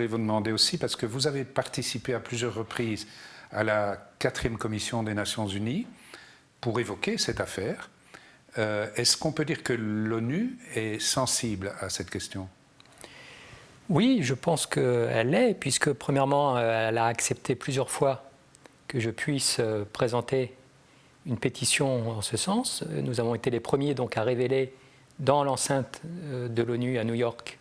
voulais vous demander aussi, parce que vous avez participé à plusieurs reprises à la 4e commission des Nations Unies pour évoquer cette affaire. Est-ce qu'on peut dire que l'ONU est sensible à cette question ? Oui, je pense qu'elle l'est, puisque premièrement, elle a accepté plusieurs fois que je puisse présenter une pétition en ce sens. Nous avons été les premiers donc à révéler dans l'enceinte de l'ONU à New York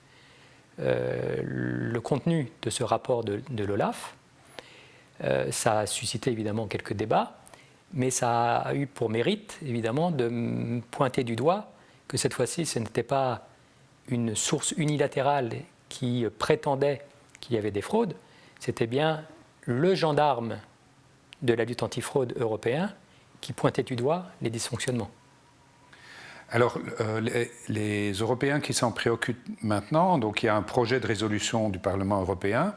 le contenu de ce rapport de l'OLAF. Ça a suscité évidemment quelques débats, mais ça a eu pour mérite évidemment de pointer du doigt que cette fois-ci ce n'était pas une source unilatérale qui prétendait qu'il y avait des fraudes, c'était bien le gendarme de la lutte antifraude européen qui pointait du doigt les dysfonctionnements. Alors, les Européens qui s'en préoccupent maintenant, donc il y a un projet de résolution du Parlement européen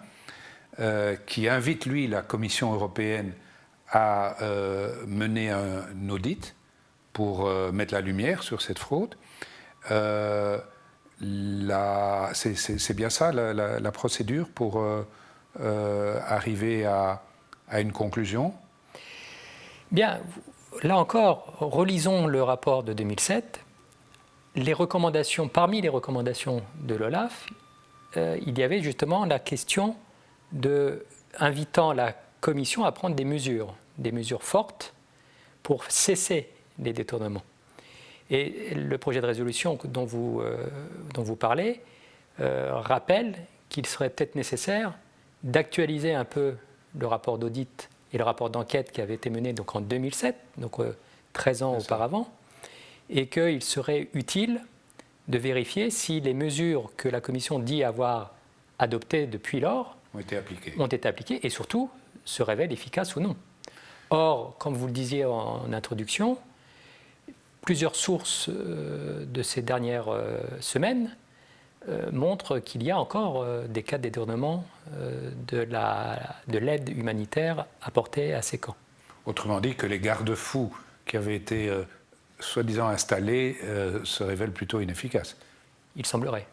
qui invite, lui, la Commission européenne à mener un audit pour mettre la lumière sur cette fraude. C'est bien ça, la procédure pour arriver à une conclusion ? Bien, là encore, relisons le rapport de 2007. Parmi les recommandations de l'OLAF, il y avait justement la question invitant la Commission à prendre des mesures fortes pour cesser les détournements. Et le projet de résolution dont vous parlez rappelle qu'il serait peut-être nécessaire d'actualiser un peu le rapport d'audit et le rapport d'enquête qui avait été mené donc en 2007, donc 13 ans auparavant, et qu'il serait utile de vérifier si les mesures que la Commission dit avoir adoptées depuis lors ont été appliquées et surtout se révèlent efficaces ou non. Or, comme vous le disiez en introduction, plusieurs sources de ces dernières semaines montrent qu'il y a encore des cas de détournement de l'aide humanitaire apportée à ces camps. Autrement dit, que les garde-fous qui avaient été soi-disant installés se révèlent plutôt inefficaces. Il semblerait.